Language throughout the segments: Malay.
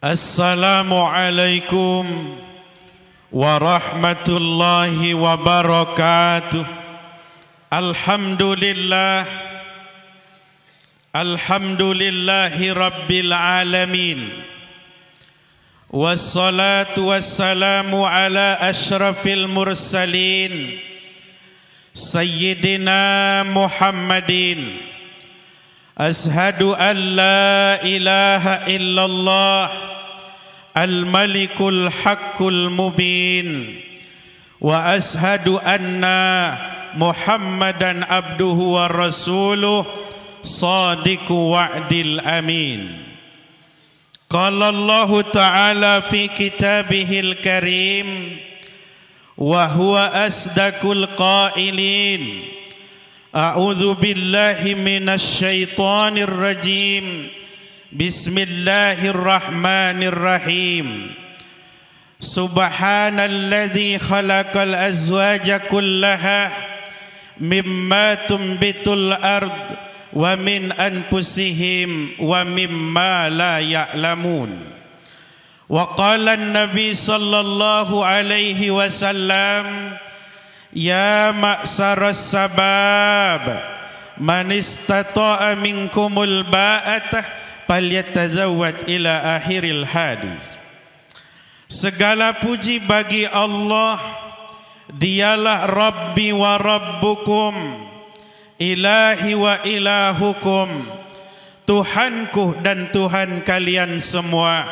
Assalamualaikum warahmatullahi wabarakatuh. Alhamdulillahi rabbil alamin. Wassalatu wassalamu ala ashrafil mursalin Sayyidina Muhammadin. Ashhadu an la ilaha illallah al-malikul haqqul mubin wa ashhadu anna Muhammadan abduhu wa rasuluh sadiqu wa'dil amin. Qala Allah ta'ala fi kitabihil karim wa huwa asdaqul qailin. A'udzu billahi minasy syaithanir rajim. Bismillahirrahmanirrahim. Subhanalladzi khalaqal azwaja kullaha mimma tumbitul ard wa min anfusihim wa mimma la ya'lamun. Wa qala an-nabi sallallahu alaihi wasallam, ya ma'saras sabab man istata'a minkumul ba'atah falyatazawwaj ila akhiril hadis. Segala puji bagi Allah, dialah Rabbi wa Rabbukum, ilahi wa ilahukum, Tuhanku dan Tuhan kalian semua,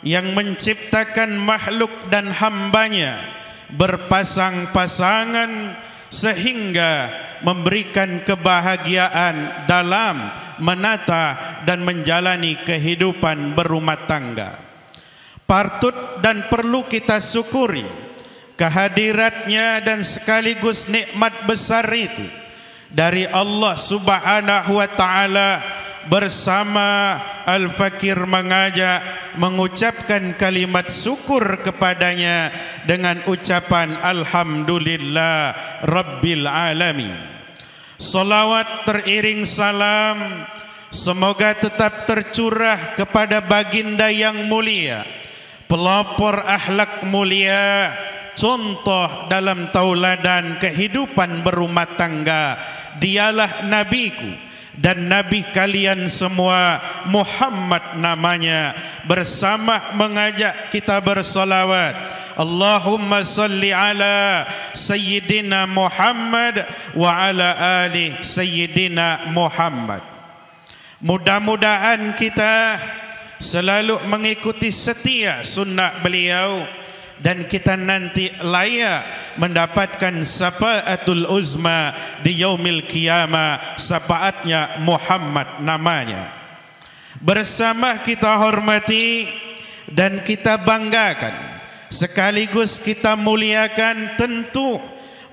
yang menciptakan makhluk dan hambanya berpasang-pasangan sehingga memberikan kebahagiaan dalam menata dan menjalani kehidupan berumah tangga. Patut dan perlu kita syukuri kehadiratnya dan sekaligus nikmat besar itu dari Allah Subhanahu wa ta'ala. Bersama Al-Fakir mengajak mengucapkan kalimat syukur kepadanya dengan ucapan Alhamdulillah Rabbil Alamin. Salawat teriring salam semoga tetap tercurah kepada baginda yang mulia, pelopor akhlak mulia, contoh dalam tauladan kehidupan berumah tangga. Dialah nabiku dan nabi kalian semua, Muhammad namanya. Bersama mengajak kita bersolawat, Allahumma salli ala Sayyidina Muhammad wa ala ali Sayyidina Muhammad. Mudah-mudahan kita selalu mengikuti setia sunnah beliau dan kita nanti layak mendapatkan syafaatul uzma di yaumil qiyamah. Syafaatnya Muhammad namanya. Bersama kita hormati dan kita banggakan, sekaligus kita muliakan tentu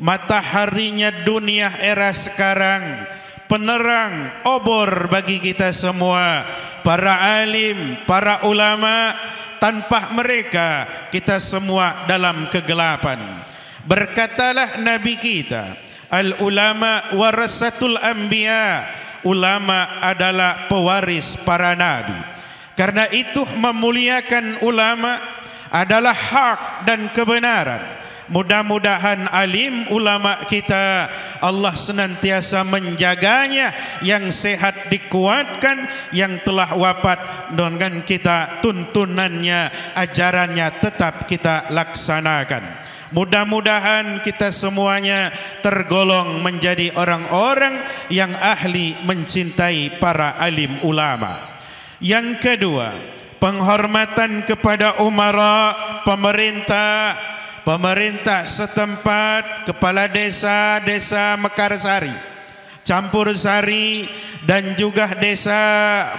mataharinya dunia era sekarang, penerang obor bagi kita semua, para alim, para ulama. Tanpa mereka kita semua dalam kegelapan. Berkatalah Nabi kita, al-ulama warasatul anbiya, ulama adalah pewaris para nabi. Karena itu memuliakan ulama adalah hak dan kebenaran. Mudah-mudahan alim ulama kita Allah senantiasa menjaganya, yang sehat dikuatkan, yang telah wafat dengan kita tuntunannya, ajarannya tetap kita laksanakan. Mudah-mudahan kita semuanya tergolong menjadi orang-orang yang ahli mencintai para alim ulama. Yang kedua, penghormatan kepada umara, pemerintah setempat, kepala desa Mekarsari, Campur Sari, dan juga desa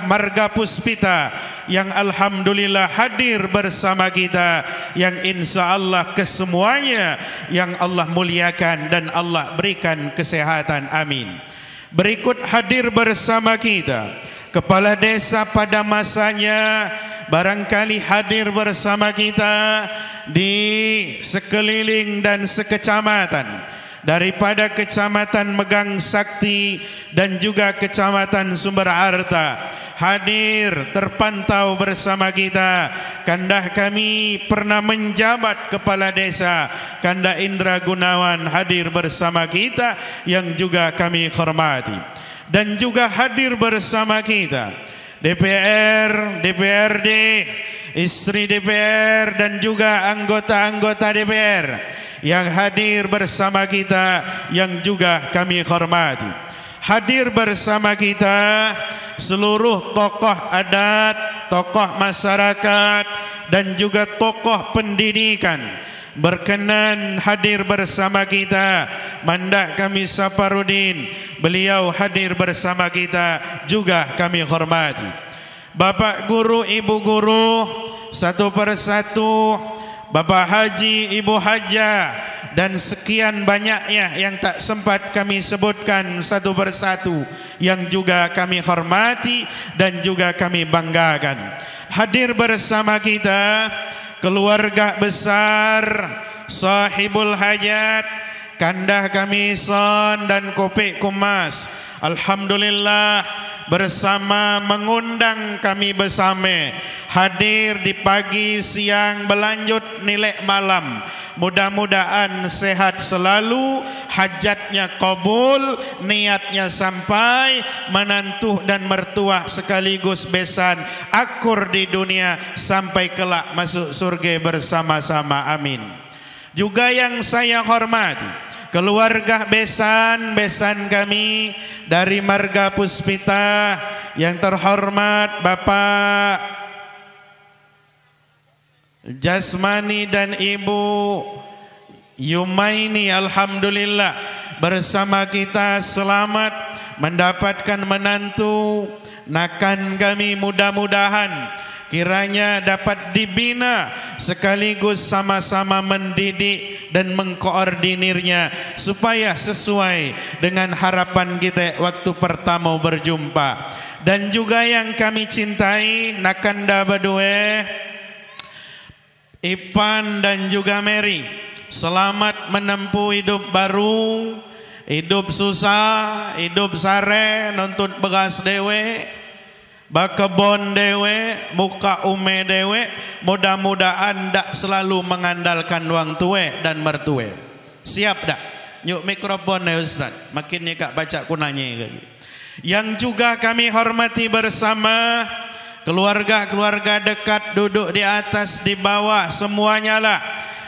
Marga Puspita yang alhamdulillah hadir bersama kita, yang insya Allah kesemuanya yang Allah muliakan dan Allah berikan kesehatan, amin. Berikut hadir bersama kita kepala desa pada masanya, barangkali hadir bersama kita di sekeliling dan sekecamatan, daripada kecamatan Megang Sakti dan juga kecamatan Sumber Harta. hadir terpantau bersama kita. Kandah kami pernah menjabat kepala desa, Kandah Indra Gunawan hadir bersama kita yang juga kami hormati. Dan juga hadir bersama kita DPR, DPRD, istri DPR dan juga anggota-anggota DPR yang hadir bersama kita yang juga kami hormati. Hadir bersama kita seluruh tokoh adat, tokoh masyarakat dan juga tokoh pendidikan berkenan hadir bersama kita. Mandak kami Saparudin, beliau hadir bersama kita juga kami hormati. Bapak guru, ibu guru satu persatu, Bapak Haji, Ibu Haja dan sekian banyaknya yang tak sempat kami sebutkan satu persatu yang juga kami hormati dan juga kami banggakan. Hadir bersama kita keluarga besar sahibul hajat, Kandah kami Son dan Kopek Kumas. Alhamdulillah bersama mengundang kami bersama hadir di pagi, siang, berlanjut nilai malam. Mudah-mudahan sehat selalu, hajatnya kabul, niatnya sampai, menantu dan mertua sekaligus besan akur di dunia sampai kelak masuk surga bersama-sama. Amin. Juga yang saya hormati keluarga besan kami dari Marga Puspita, yang terhormat Bapak Jasmani dan Ibu Yumaini, alhamdulillah bersama kita selamat mendapatkan menantu. Nakan kami mudah-mudahan kiranya dapat dibina sekaligus sama-sama mendidik dan mengkoordinirnya supaya sesuai dengan harapan kita waktu pertama berjumpa. Dan juga yang kami cintai Nakanda Badue, Ipan dan juga Mary, selamat menempuh hidup baru, hidup susah, hidup sare, nuntut begas dewe, bakebon dewe, muka ume dewe. Mudah-mudahan dak selalu mengandalkan wang tue dan mertue. Siap dak? Yuk mikrofon ya Ustaz, makin ni kak baca kunanya. Yang juga kami hormati bersama keluarga-keluarga dekat duduk di atas, di bawah, semuanya lah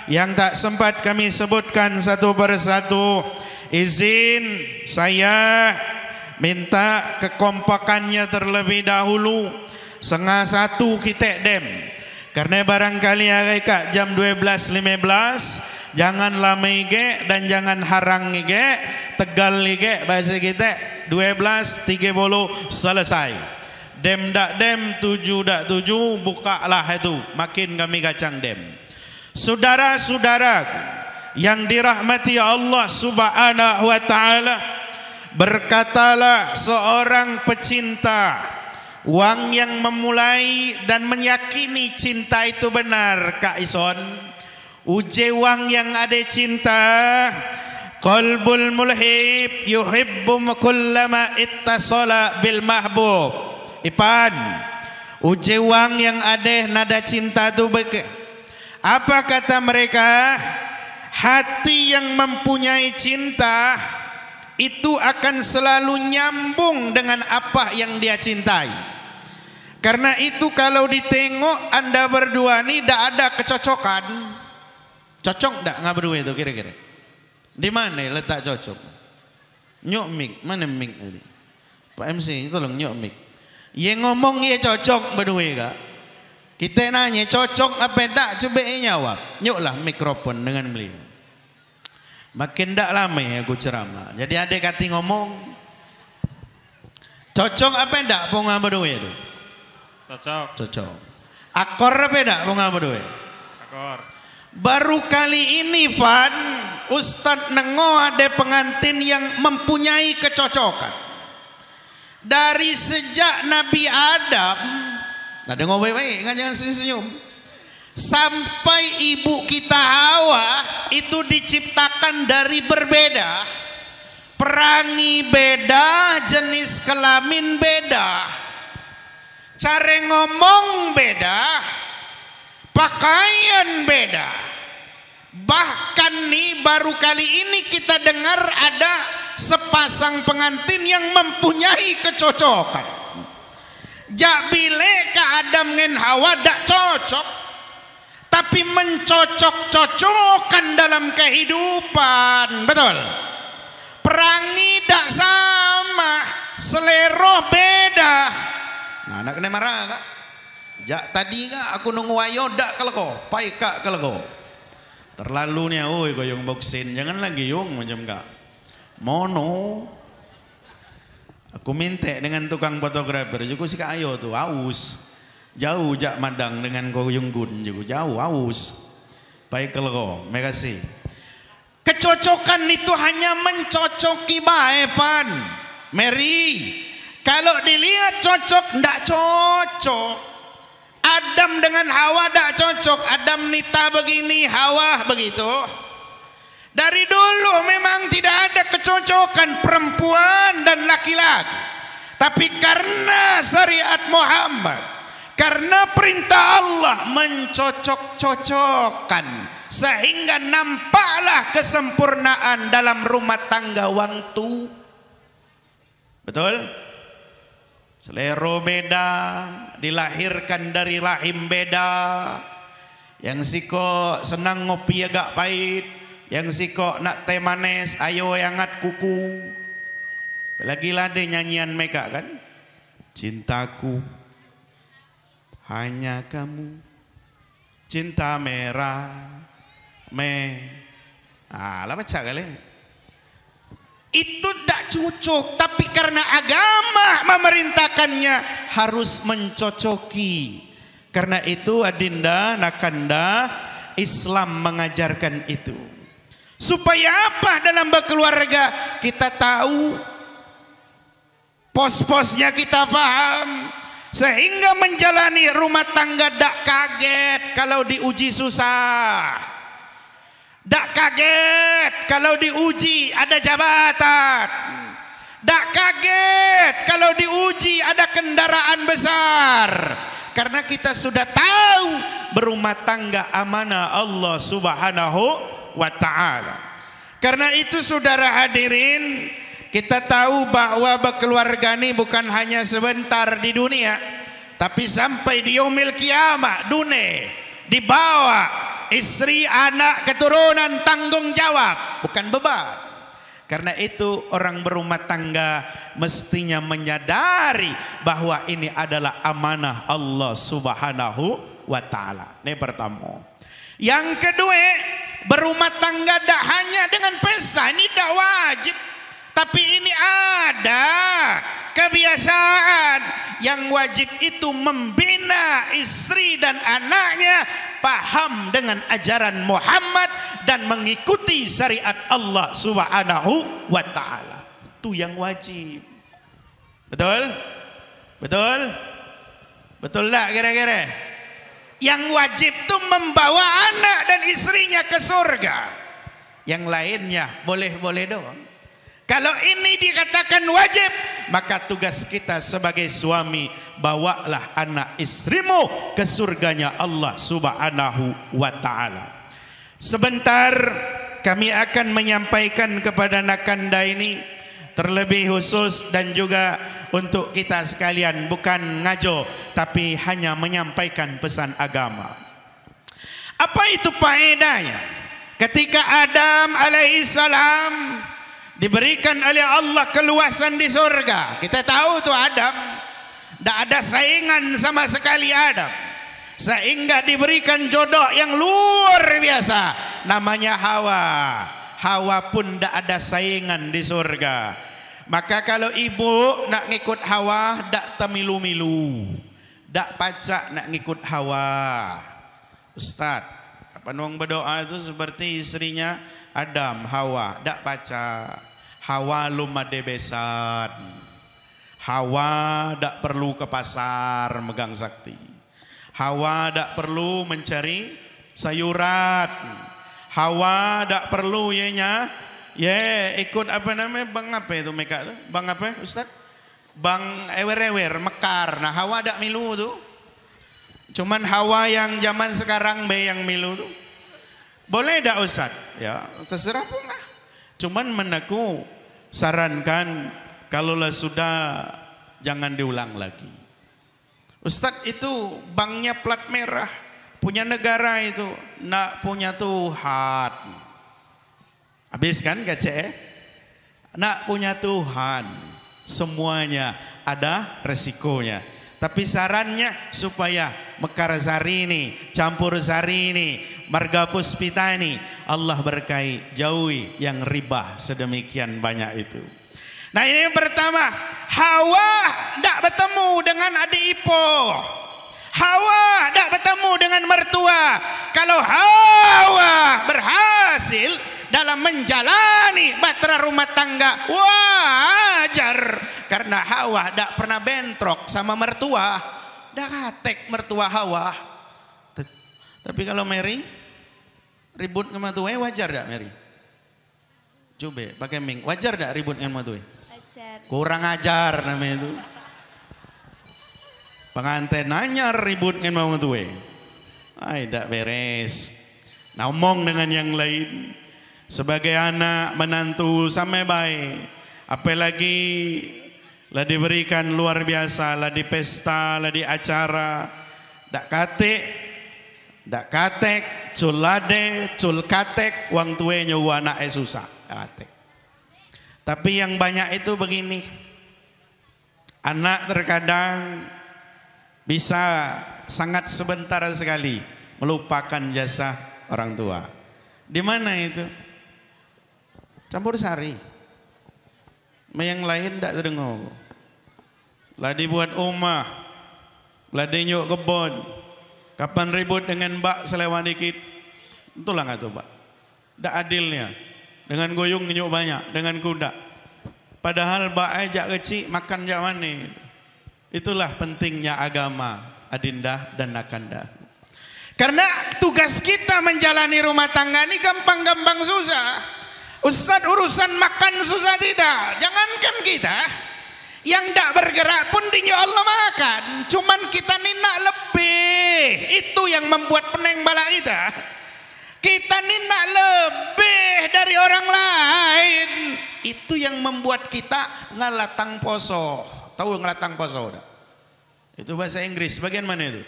yang tak sempat kami sebutkan satu persatu. Izin saya minta kekompakannya terlebih dahulu. 12:30 kita dem, karena barangkali hari kak jam 12.15 jangan lama ige dan jangan harang ige, tegal ige bahasa kita. 12.30 selesai. Dem dak dem, 7 dak 7, bukalah itu, makin kami kacang dem. Saudara-saudara yang dirahmati Allah Subhanahu wa taala, berkatalah seorang pecinta, wang yang memulai dan meyakini cinta itu benar Kak Ison. Uje wang yang ada cinta, qalbul mulhib yuhibbu kullama ittasala bil mahbub. Ipan, uje wang yang ada nada cinta tu apa kata mereka? Hati yang mempunyai cinta itu akan selalu nyambung dengan apa yang dia cintai. Karena itu kalau ditengok anda berdua ni dak ada kecocokan. Cocok dak ngah berdua itu kira-kira? Di mana letak cocok? Nyok mik, mana mik tadi? Pak MC tolong nyok mik. Ye ngomong ye cocok berdua kak. Kita nanya cocok apa tak, coba jawab. Nyoklah mikrofon dengan beliau. Makin tak lama ya aku ceramah. Jadi ada kati ngomong cocok apa tak ponga berdua itu? Cocok. Akor apa tak ponga berdua? Akor. Baru kali ini Pan Ustadz Nengo ada pengantin yang mempunyai kecocokan. Dari sejak Nabi Adam, ada ngomong baik, jangan senyum-senyum, sampai ibu kita Hawa itu diciptakan dari berbeda, perangi beda, jenis kelamin beda. cara ngomong beda, pakaian beda. Bahkan nih baru kali ini kita dengar ada sepasang pengantin yang mempunyai kecocokan. Jak bile ke Adam ngen Hawa dak cocok, tapi mencocok-cocokkan dalam kehidupan. Betul. Perangi dak sama, selero beda. Nah, nak kena marah kak. Jak tadi kak aku nunggu ayo dak kalau kau, pai kak kalau kau. Terlalu nih, oi goyong boksin, jangan lagi yung macam kak. Mono. Aku minta dengan tukang fotografer juga sih kak ayo tuh aus. Jauh jak madang dengan goyong gun juga jauh aus. Baik kalau kau, makasih. Kecocokan itu hanya mencocoki baepan. Mary, kalau dilihat cocok ndak cocok. Adam dengan Hawa tak cocok. Adam nita begini, Hawa begitu. Dari dulu memang tidak ada kecocokan perempuan dan laki-laki. Tapi karena syariat Muhammad, karena perintah Allah mencocok-cocokkan, sehingga nampaklah kesempurnaan dalam rumah tangga waktu. Betul? Selero beda, dilahirkan dari rahim beda. Yang siko senang ngopi agak pahit, yang siko nak teh manis, ayo hangat kuku. Lagi-lah deh nyanyian mereka kan. Cintaku hanya kamu, cinta merah, lah baca kali. Itu tidak cocok, tapi karena agama memerintahkannya harus mencocoki. Karena itu adinda nakanda Islam mengajarkan itu. Supaya apa dalam berkeluarga kita tahu, pos-posnya kita paham, sehingga menjalani rumah tangga tidak kaget kalau diuji susah. Tak kaget kalau diuji ada jabatan. Tak kaget kalau diuji ada kendaraan besar. Karena kita sudah tahu berumah tangga amanah Allah Subhanahu wa ta'ala. Karena itu saudara hadirin, kita tahu bahwa berkeluarga ini bukan hanya sebentar di dunia, tapi sampai di yaumil kiamah dunia dibawa. Istri, anak, keturunan tanggung jawab, bukan beban. Karena itu orang berumah tangga mestinya menyadari bahwa ini adalah amanah Allah Subhanahu wa ta'ala. Ini pertama. Yang kedua, berumah tangga tidak hanya dengan pesta, ini tidak wajib. Tapi ini ada kebiasaan yang wajib itu membina istri dan anaknya paham dengan ajaran Muhammad dan mengikuti syariat Allah Subhanahu wa ta'ala. Itu yang wajib. Betul? Betul? Betul tak kira-kira? Yang wajib itu membawa anak dan istrinya ke surga. Yang lainnya boleh-boleh doang. Kalau ini dikatakan wajib, maka tugas kita sebagai suami, bawalah anak istrimu ke surganya Allah Subhanahu wa ta'ala. Sebentar kami akan menyampaikan kepada nakanda ini, terlebih khusus dan juga untuk kita sekalian, bukan ngajo, tapi hanya menyampaikan pesan agama. Apa itu faedahnya? Ketika Adam alaihissalam diberikan oleh Allah keluasan di surga. Kita tahu tuh Adam tidak ada saingan sama sekali Adam, sehingga diberikan jodoh yang luar biasa namanya Hawa. Hawa pun tidak ada saingan di surga. Maka kalau ibu nak ngikut Hawa, tidak temilu-milu, tidak pacak nak ngikut Hawa. Ustaz, apa nuang berdoa itu seperti istrinya Adam, Hawa, tidak baca. Hawa lumade besan. Hawa tidak perlu ke pasar megang sakti. Hawa tidak perlu mencari sayuran. Hawa tidak perlu ikut apa namanya bang apa itu mereka, bang apa Ustaz? bang ewer-ewer mekar. Nah Hawa dak milu tuh. Cuman Hawa yang zaman sekarang be yang milu tuh. Boleh dak Ustaz? Ya terserah pun lah. Cuman menaku sarankan kalaulah sudah jangan diulang lagi. Ustaz itu banknya plat merah, punya negara itu, nak punya Tuhan. Habis kan KCE? Nak punya Tuhan, semuanya ada resikonya. Tapi sarannya supaya Mekarsari ini, Campur Sari ini, Marga Puspita ini, Allah berkahi, jauhi yang riba sedemikian banyak itu. Nah ini yang pertama, Hawa tidak bertemu dengan adik Ipo. Hawa tidak bertemu dengan mertua. Kalau Hawa berhasil dalam menjalani bahtera rumah tangga, wajar. Karena Hawa tidak pernah bentrok sama mertua. Tidak katek mertua Hawa. Tapi kalau Mary ribut sama mertua, wajar tidak Mary? Coba pakai Ming, wajar tidak ribut dengan mertua? Kurang ajar namanya itu. Pengantin nanya ribut dengan mau tuwe. Ay, dak beres. Nah, omong dengan yang lain. Sebagai anak menantu sampai baik. Apalagi lah diberikan luar biasa, lah di pesta, lah di acara. Dak katek, cul lade, cul katek, wang tuwe nyawa anak susah. Katek. Tapi yang banyak itu begini, anak terkadang bisa sangat sebentar sekali melupakan jasa orang tua. Di mana itu? Campur Sari. Yang lain tidak terdengar. Lah dibuat rumah, lah dinyuk kebun. Kapan ribut dengan mbak selewan dikit? Itulah nggak tuh mbak? Tidak adilnya. Dengan goyung nyuk banyak, dengan kuda. Padahal mbak ajak kecil makan jak mana. Itulah pentingnya agama, adinda dan nakanda. Karena tugas kita menjalani rumah tangga ini gampang-gampang susah. Ustaz urusan makan susah tidak. Jangankan kita, yang tidak bergerak pun dinyo Allah makan. Cuman kita ini nak lebih. Itu yang membuat peneng bala kita. Kita ini nak lebih dari orang lain. Itu yang membuat kita ngalatang poso. Tahu ngelatang poso udah? Itu bahasa Inggris. Bagian mana itu?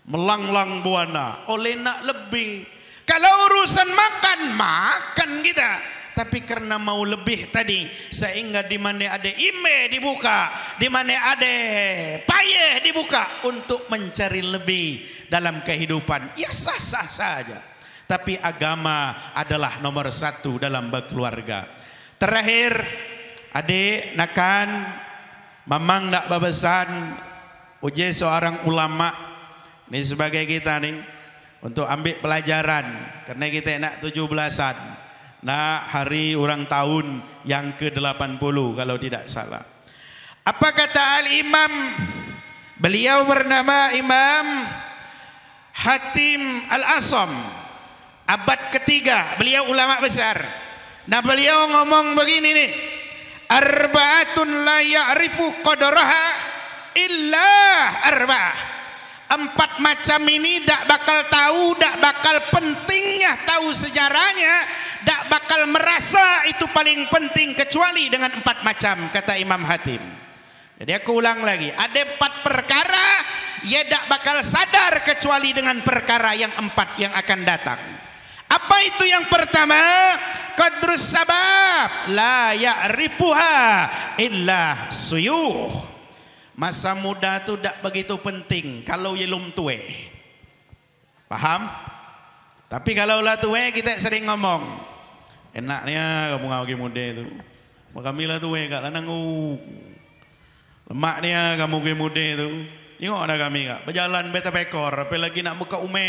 Melanglang buana. Oleh nak lebih. Kalau urusan makan kita. Tapi karena mau lebih tadi, sehingga di mana ada ime dibuka, di mana ada payah dibuka untuk mencari lebih dalam kehidupan. Ya sah-sah saja. Tapi agama adalah nomor satu dalam berkeluarga. Terakhir, adik nakan, mamang nak babesan, uji seorang ulama ini sebagai kita nih untuk ambil pelajaran karena kita nak 17-an. Nah hari ulang tahun yang ke-80 kalau tidak salah. Apa kata Al-Imam? Beliau bernama Imam Hatim Al-Asam, abad ketiga. Beliau ulama besar. Nah beliau ngomong begini nih, arba'atun la ya'rifu qadraha illa arba'ah. 4 macam ini tak bakal tahu, tak bakal pentingnya tahu sejarahnya, tak bakal merasa itu paling penting kecuali dengan 4 macam, kata Imam Hatim. Jadi aku ulang lagi, ada 4 perkara ia tak bakal sadar kecuali dengan perkara yang 4 yang akan datang. Apa itu yang pertama? Qadrus sabab la ya'rifuha illa suyuh. Masa muda itu tidak begitu penting kalau belum tua. Paham? Tapi kalau lah tua kita sering ngomong, enaknya kamu ngawin muda itu. Kami lah tua kak lanang lemaknya kamu ngawin muda itu. Tengok ada kami kak berjalan beta pekor, apalagi nak buka ume.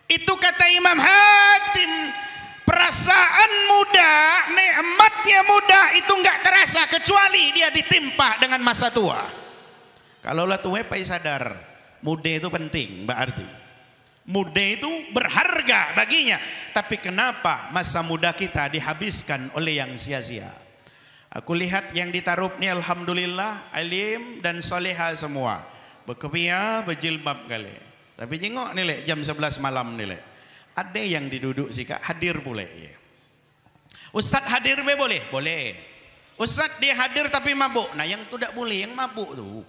Itu kata Imam Hatim. Perasaan muda, nikmatnya muda itu enggak terasa kecuali dia ditimpa dengan masa tua. Kalau lah tua pai sadar, muda itu penting, berarti muda itu berharga baginya. Tapi kenapa masa muda kita dihabiskan oleh yang sia-sia? Aku lihat yang ditaruh ni alhamdulillah alim dan soleha semua. Berkepiah, berjilbab kali. Tapi jengok ni lek jam 11 malam ni lek. Ada yang diduduk sikap hadir boleh. Ustaz hadir boleh? Boleh. Ustaz dia hadir tapi mabuk. Nah yang tu tak boleh, yang mabuk tu.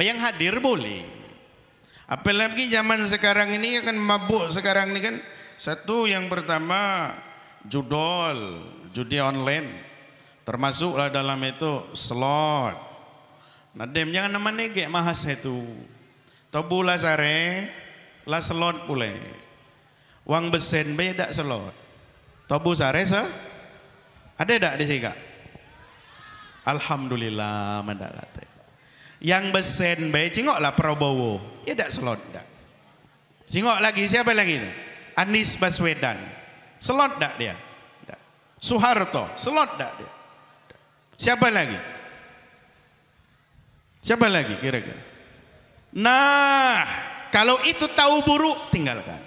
Yang hadir boleh. Apalagi zaman sekarang ini kan mabuk sekarang ni kan. Satu yang pertama judol, judi online. Termasuklah dalam itu slot. Nadem jangan nama nege mahas itu. Tobu lah sare, lah slot pule. Wang besen beda slot. Tobu sare sa? Ada tak di sini? Alhamdulillah mendak kata. Yang besen be cingoklah Prabowo. Ya tak slot dak. Cingok lagi siapa lagi? Anies Baswedan. Slot dak dia? Dak. Soeharto, slot dak dia? Siapa lagi? Siapa lagi kira-kira? Nah, kalau itu tahu buruk tinggalkan.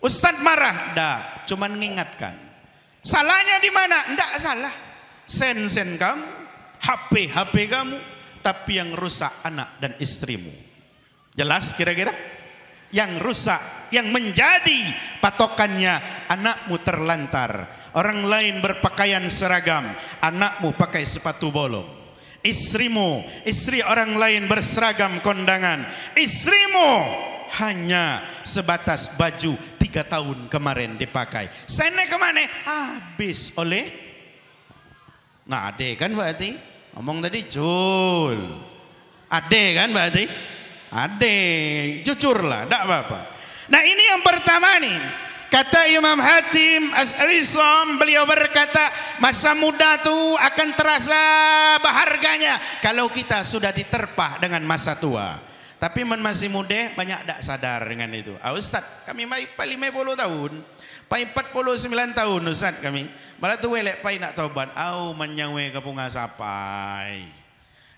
Ustadz marah, dah, cuman mengingatkan. Salahnya di mana? Ndak salah. Sen kamu, HP kamu, tapi yang rusak anak dan istrimu. Jelas kira-kira? Yang rusak, yang menjadi patokannya anakmu terlantar. Orang lain berpakaian seragam, anakmu pakai sepatu bolong. Istrimu, istri orang lain berseragam kondangan. Istrimu hanya sebatas baju 3 tahun kemarin dipakai. Sana kemana? Habis oleh. Nah ade kan berarti. Ngomong tadi jul. Ade kan berarti. Ade. Jujurlah, tak apa-apa. Nah ini yang pertama nih. Kata Imam Hatim As-Rizam, beliau berkata masa muda tu akan terasa berharganya kalau kita sudah diterpa dengan masa tua. Tapi masih muda banyak tak sadar dengan itu. Ustaz, kami mai 50 tahun, pai 49 tahun Ustaz kami. Malah tu welek pai nak taubat, au menyawe ke punga sapai.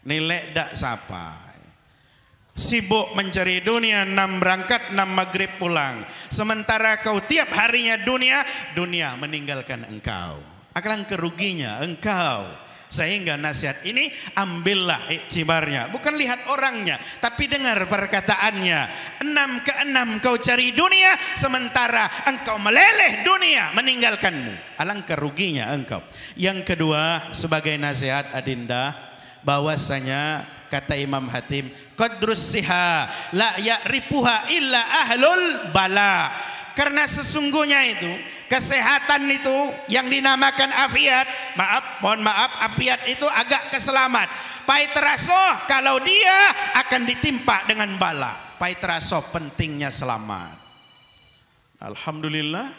Nilai dak sapai. Sibuk mencari dunia, 6 berangkat 6 maghrib pulang. Sementara kau tiap harinya dunia meninggalkan engkau. Akan keruginya engkau. Sehingga nasihat ini ambillah iktibarnya. Bukan lihat orangnya, tapi dengar perkataannya. 6 ke 6 kau cari dunia, sementara engkau meleleh dunia meninggalkanmu. Alangkah ruginya engkau. Yang kedua sebagai nasihat adinda, bahwasanya kata Imam Hatim, qadrus siha la ya'rifuha illa ahlul bala. Karena sesungguhnya itu kesehatan itu yang dinamakan afiat, mohon maaf, afiat itu agak keselamat. Pai teraso kalau dia akan ditimpa dengan bala. Pai teraso pentingnya selamat. Alhamdulillah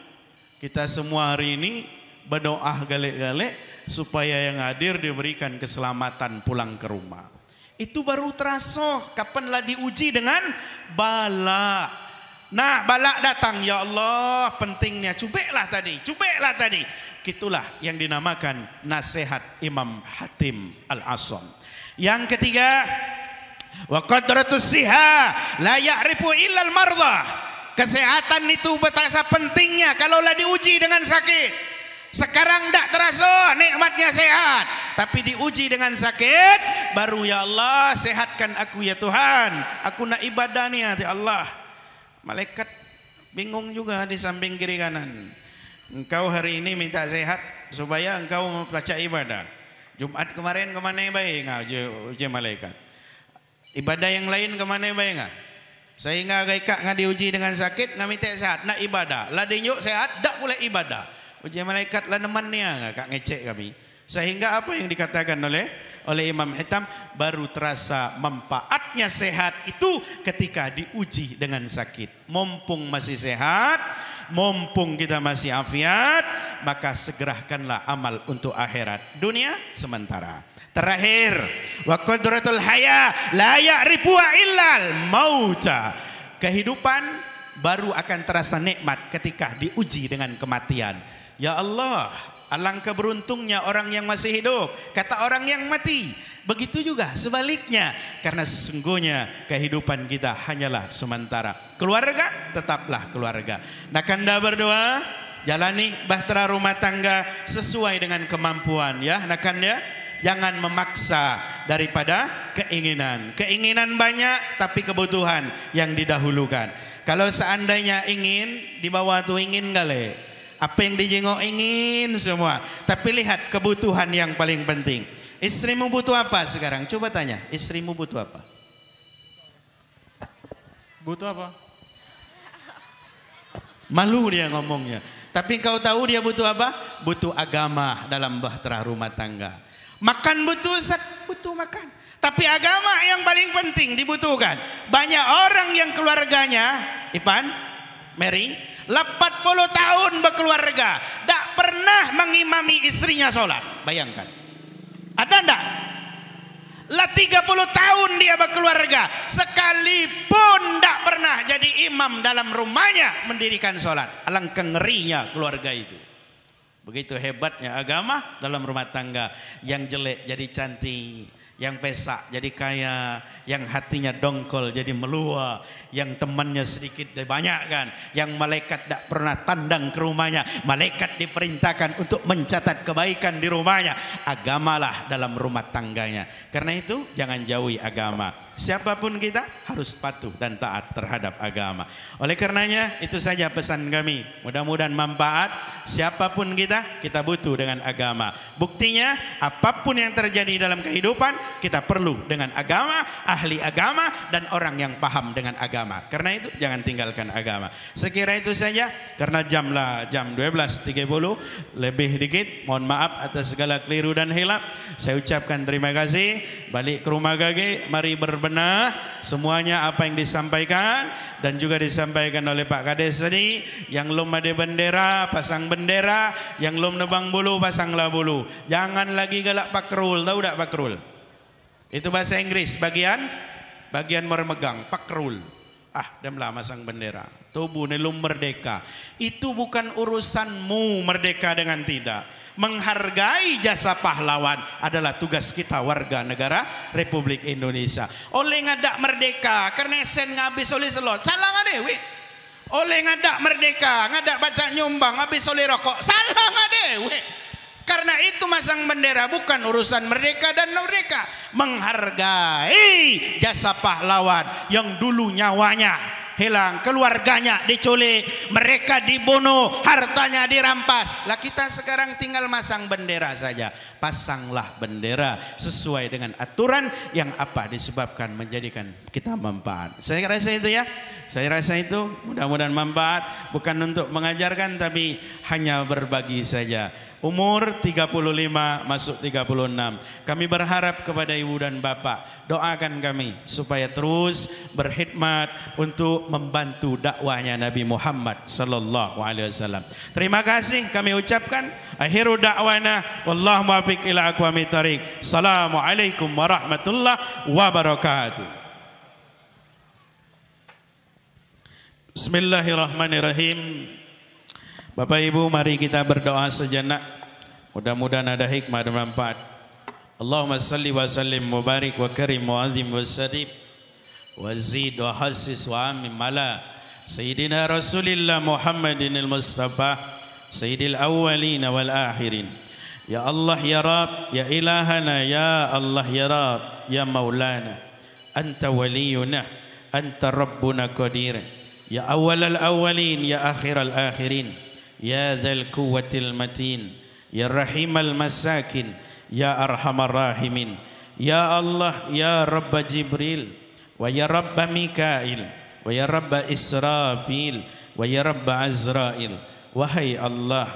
kita semua hari ini berdoa galek-galek supaya yang hadir diberikan keselamatan pulang ke rumah. Itu baru terasa kapanlah diuji dengan bala. Nah bala datang, ya Allah pentingnya cubeklah tadi. Itulah yang dinamakan nasihat Imam Hatim Al-Asam. Yang ketiga, wa qadratus siha la ya'rifu illa al-mardha. Kesehatan itu berterasa pentingnya kalaulah diuji dengan sakit. Sekarang tak terasa nikmatnya sehat, tapi diuji dengan sakit baru ya Allah sehatkan aku ya Tuhan, aku nak ibadah ni ya Allah. Malaikat bingung juga di samping kiri kanan. Engkau hari ini minta sehat supaya engkau membaca ibadah. Jumat kemarin kemana baik uji malaikat. Ibadah yang lain kemana baik enggak? Sehingga kak nggak diuji dengan sakit nggak minta sehat, nak ibadah. Lah dinyuk sehat, tak boleh ibadah. Uji malaikat lah nemannya kak ngecek kami. Sehingga apa yang dikatakan oleh Imam Hatim, baru terasa manfaatnya sehat itu ketika diuji dengan sakit. Mumpung masih sehat, mumpung kita masih afiat, maka segerakanlah amal untuk akhirat. Dunia sementara. Terakhir, wa qadratul haya la ya'rifuha illal mauta. Kehidupan baru akan terasa nikmat ketika diuji dengan kematian. Ya Allah, alangkah beruntungnya orang yang masih hidup, kata orang yang mati. Begitu juga sebaliknya, karena sesungguhnya kehidupan kita hanyalah sementara. Keluarga tetaplah keluarga. Nakanda berdoa, jalani bahtera rumah tangga sesuai dengan kemampuan ya nakanda. Jangan memaksa daripada keinginan. Keinginan banyak tapi kebutuhan yang didahulukan. Kalau seandainya ingin, di bawah tuh ingin kali. Apa yang dijengok ingin semua. Tapi lihat kebutuhan yang paling penting. Istrimu butuh apa sekarang? Coba tanya, istrimu butuh apa? Butuh apa? Malu dia ngomongnya. Tapi kau tahu dia butuh apa? Butuh agama dalam bahtera rumah tangga. Makan butuh, butuh makan. Tapi agama yang paling penting dibutuhkan. Banyak orang yang keluarganya, Ipan, Mary, 80 tahun berkeluarga, tak pernah mengimami istrinya sholat. Bayangkan. Ada enggak? Lah 30 tahun dia berkeluarga, sekalipun tak pernah jadi imam dalam rumahnya mendirikan sholat. Alangkah ngerinya keluarga itu. Begitu hebatnya agama dalam rumah tangga. Yang jelek jadi cantik, yang pesak jadi kaya, yang hatinya dongkol jadi melua, yang temannya sedikit dibanyakkan, yang malaikat tak pernah tandang ke rumahnya, malaikat diperintahkan untuk mencatat kebaikan di rumahnya. Agamalah dalam rumah tangganya. Karena itu jangan jauhi agama. Siapapun kita harus patuh dan taat terhadap agama. Oleh karenanya itu saja pesan kami. Mudah-mudahan manfaat. Siapapun kita butuh dengan agama. Buktinya apapun yang terjadi dalam kehidupan, kita perlu dengan agama, ahli agama, dan orang yang paham dengan agama. Karena itu jangan tinggalkan agama. Sekira itu saja, karena jam 12.30 lebih dikit. Mohon maaf atas segala keliru dan hilap. Saya ucapkan terima kasih. Balik ke rumah gage, mari berbenah semuanya apa yang disampaikan dan juga disampaikan oleh Pak Kades tadi. Yang belum ada bendera, pasang bendera. Yang belum nebang bulu, pasanglah bulu. Jangan lagi galak pakrul. Tahu tak pakrul? Itu bahasa Inggris, bagian memegang, pakrul. Demlah masang bendera. Tubuh nelum merdeka. Itu bukan urusanmu merdeka dengan tidak. Menghargai jasa pahlawan adalah tugas kita warga negara Republik Indonesia. Oleh ngadak merdeka karena sen ngabis oleh selot, salah ngadewi. Oleh ngadak merdeka, ngadak baca nyumbang, habis oleh rokok, salah ngadewi. Karena itu masang bendera bukan urusan merdeka dan merdeka. Menghargai jasa pahlawan yang dulu nyawanya hilang, keluarganya diculik, mereka dibunuh, hartanya dirampas. Lah kita sekarang tinggal masang bendera saja. Pasanglah bendera sesuai dengan aturan yang apa disebabkan menjadikan kita manfaat. Saya rasa itu ya. Saya rasa itu mudah-mudahan manfaat, bukan untuk mengajarkan tapi hanya berbagi saja. Umur 35 masuk 36. Kami berharap kepada ibu dan bapak, doakan kami supaya terus berkhidmat untuk membantu dakwahnya Nabi Muhammad sallallahu alaihi wasallam. Terima kasih kami ucapkan. Akhiru da'wana wallahu muwaffiq ila aqwamit thariq. Assalamualaikum warahmatullahi wabarakatuh. Bismillahirrahmanirrahim. Bapak Ibu, mari kita berdoa sejenak. Mudah-mudahan ada hikmah dan manfaat. Allahumma salli wa sallim mubarik wa karim wa azim wa sadib wa zid wa hassis wa amin mala Sayyidina Rasulillah Muhammadin al-Mustafa Sayyidil awwalin wal akhirin. Ya Allah ya Rab, ya ilahana, ya Allah ya Rab, ya Maulana, Anta waliyuna, Anta Rabbuna qadir. Ya awwal al-awwalin, ya akhir al-akhirin, ya dhal quwwatil matin, ya rahim al-masakin, ya arhamar rahimin. Ya Allah, ya Rabb Jibril, wa ya Rabb Mikail, wa ya Rabb Israfil, wa ya Rabb Azrail. Wahai Allah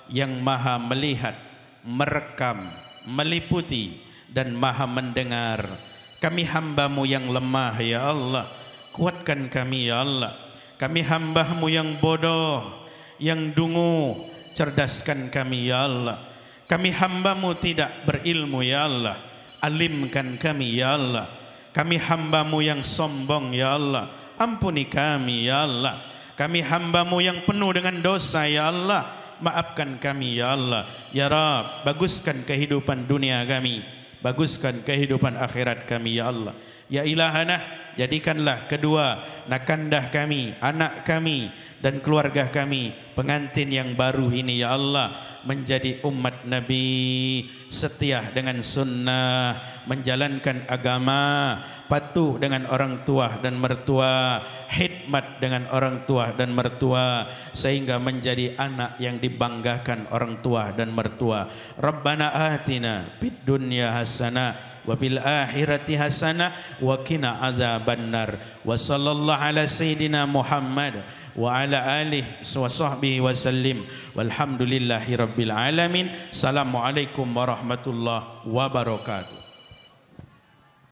yang maha melihat, merekam, meliputi dan maha mendengar, kami hambamu yang lemah ya Allah, kuatkan kami ya Allah. Kami hambamu yang bodoh, yang dungu, cerdaskan kami ya Allah. Kami hambamu tidak berilmu ya Allah, alimkan kami ya Allah. Kami hambamu yang sombong ya Allah, ampuni kami ya Allah. Kami hambamu yang penuh dengan dosa ya Allah, maafkan kami ya Allah. Ya Rab, baguskan kehidupan dunia kami, baguskan kehidupan akhirat kami ya Allah. Ya ilahana, jadikanlah kedua nakandah kami, anak kami dan keluarga kami, pengantin yang baru ini ya Allah, menjadi umat Nabi, setia dengan sunnah, menjalankan agama, patuh dengan orang tua dan mertua, khidmat dengan orang tua dan mertua, sehingga menjadi anak yang dibanggakan orang tua dan mertua. Rabbana atina fid dunya hasanah wa bil akhirati hasanah wa qina adzabannar. Wa sallallahu ala sayyidina Muhammad wa ala alihi wa sahbihi wa sallim. Walhamdulillahi rabbil alamin. Assalamualaikum warahmatullahi wabarakatuh.